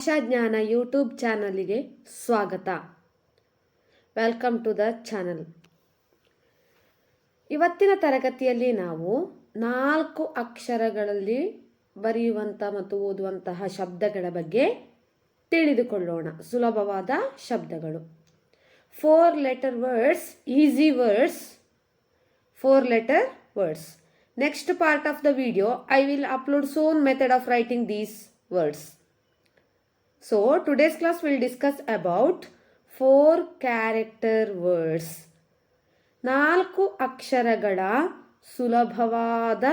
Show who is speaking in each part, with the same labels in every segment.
Speaker 1: ಭಾಷಾಜ್ಞಾನ YouTube ಚಾನಲ್ಗೆ ಸ್ವಾಗತ. Welcome to the channel. ಇವತ್ತಿನ ತರಗತಿಯಲ್ಲಿ ನಾವು 4 ಅಕ್ಷರಗಳಲ್ಲಿ ಬರೆಯುವಂಥ ಮತ್ತು ಓದುವಂತಹ ಶಬ್ದಗಳ ಬಗ್ಗೆ ತಿಳಿದುಕೊಳ್ಳೋಣ. ಸುಲಭವಾದ ಶಬ್ದಗಳು. 4 letter words, easy words, 4 letter words. Next part of the video, I will upload soon method of writing these words. So today's class will discuss about 4 character words. 4 ಅಕ್ಷರಗಳ ಸುಲಭವಾದ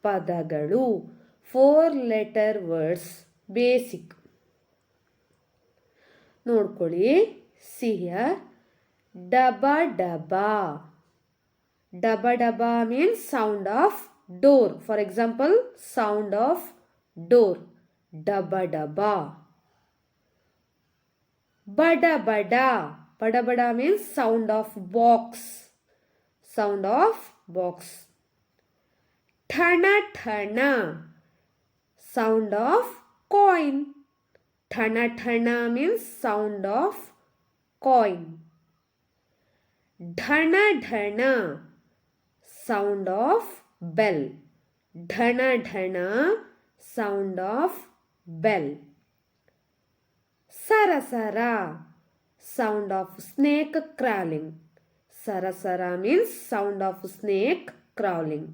Speaker 1: ಪದಗಳು. 4 letter words basic. ನೋಡ್ಕೊಳ್ಳಿ. See here. Daba daba. Daba daba means sound of door. For example, sound of door. Daba daba. Bada bada. Bada bada means sound of box. Sound of box. Thana thana. Sound of coin. Thana thana means sound of coin. Dhana dhana. Sound of bell. Dhana dhana. Sound of bell. Sarasara, sound of snake crawling. Sarasara means sound of snake crawling.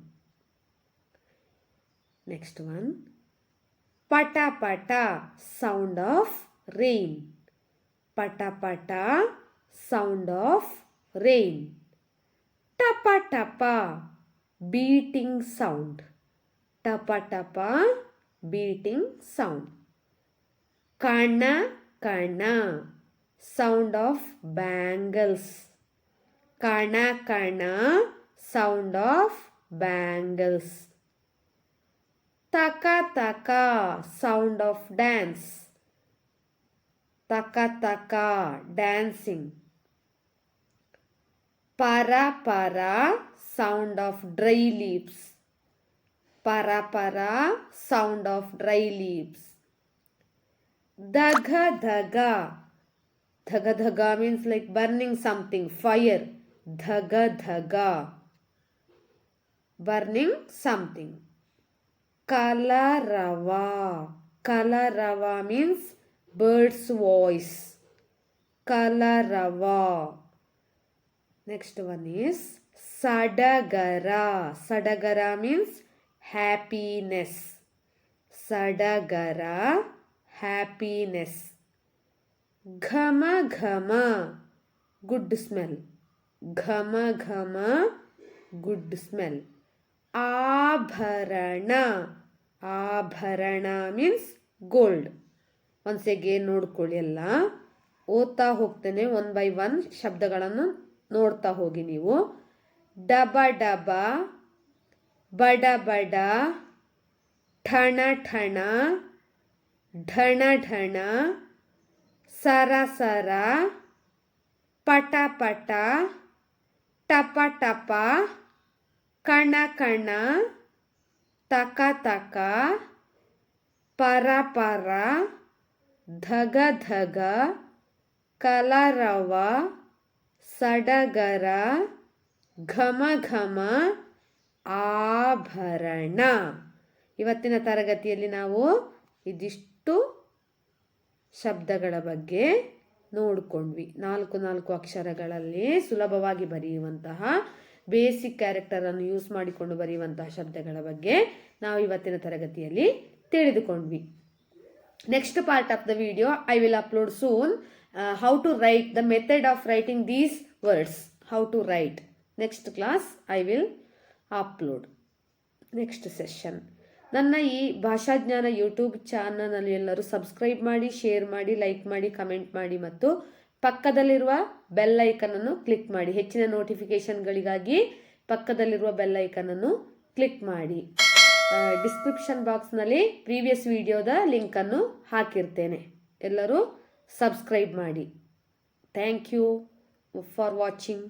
Speaker 1: Next one. Pata pata, sound of rain. Pata pata, sound of rain. Tapa tapa, beating sound. Tapa tapa, beating sound. Kana kana, sound of bangles. Kana kana, sound of bangles. Taka taka, sound of dance. Taka taka, dancing. Para para, sound of dry leaves. Para para, sound of dry leaves. Dhaga dhaga. Dhaga dhaga means like burning something, fire. Dhaga dhaga, burning something. Kalarava. Kalarava means bird's voice. Kalarava. Next one is Sadagara. Sadagara means happiness. Sadagara, happiness. Ghama ghama, good smell. Ghama ghama, good smell. Abharana. Abharana means gold. Once again ನೋಡ್ಕೊಳ್ಳಿ. ಎಲ್ಲ ಓದ್ತಾ ಹೋಗ್ತೇನೆ. 1 by 1 ಶಬ್ದಗಳನ್ನು ನೋಡ್ತಾ ಹೋಗಿ ನೀವು. ಡಬ ಡಬ, ಬಡ ಬಡ, ಠಣ ಠಣ, ಢಣ ಢಣ, ಸರ ಸರ, ಪಟ ಪಟ, ಟಪ ಟಪ, ಕಣ ಕಣ, ತಕ ತಕ, ಪರ ಪರ, ಧಗ ಧಗ, ಕಲರವ, ಸಡಗರ, ಘಮ ಘಮ, ಆಭರಣ. ಇವತ್ತಿನ ತರಗತಿಯಲ್ಲಿ ನಾವು ಇದಿಷ್ಟು ಶಬ್ದಗಳ ಬಗ್ಗೆ ನೋಡಿಕೊಂಡ್ವಿ. 4 ಅಕ್ಷರಗಳಲ್ಲಿ ಸುಲಭವಾಗಿ ಬರೆಯುವಂತಹ ಬೇಸಿಕ್ ಕ್ಯಾರೆಕ್ಟರನ್ನು ಯೂಸ್ ಮಾಡಿಕೊಂಡು ಬರೆಯುವಂತಹ ಶಬ್ದಗಳ ಬಗ್ಗೆ ನಾವು ಇವತ್ತಿನ ತರಗತಿಯಲ್ಲಿ ತಿಳಿದುಕೊಂಡ್ವಿ. Next part of the video I will upload soon how to write the method of writing these words. How to write. Next class I will upload. Next session. ನನ್ನ ಈ ಭಾಷಾಜ್ಞಾನ ಯೂಟ್ಯೂಬ್ ಚಾನಲ್ನಲ್ಲಿ ಎಲ್ಲರೂ ಸಬ್ಸ್ಕ್ರೈಬ್ ಮಾಡಿ, ಶೇರ್ ಮಾಡಿ, like ಮಾಡಿ, comment ಮಾಡಿ ಮತ್ತು ಪಕ್ಕದಲ್ಲಿರುವ ಬೆಲ್ ಐಕನನ್ನು ಕ್ಲಿಕ್ ಮಾಡಿ. ಹೆಚ್ಚಿನ ನೋಟಿಫಿಕೇಷನ್ಗಳಿಗಾಗಿ ಪಕ್ಕದಲ್ಲಿರುವ ಬೆಲ್ ಐಕನನ್ನು ಕ್ಲಿಕ್ ಮಾಡಿ. ಡಿಸ್ಕ್ರಿಪ್ಷನ್ ಬಾಕ್ಸ್ನಲ್ಲಿ ಪ್ರೀವಿಯಸ್ ವಿಡಿಯೋದ ಲಿಂಕನ್ನು ಹಾಕಿರ್ತೇನೆ. ಎಲ್ಲರೂ ಸಬ್ಸ್ಕ್ರೈಬ್ ಮಾಡಿ. Thank you for watching.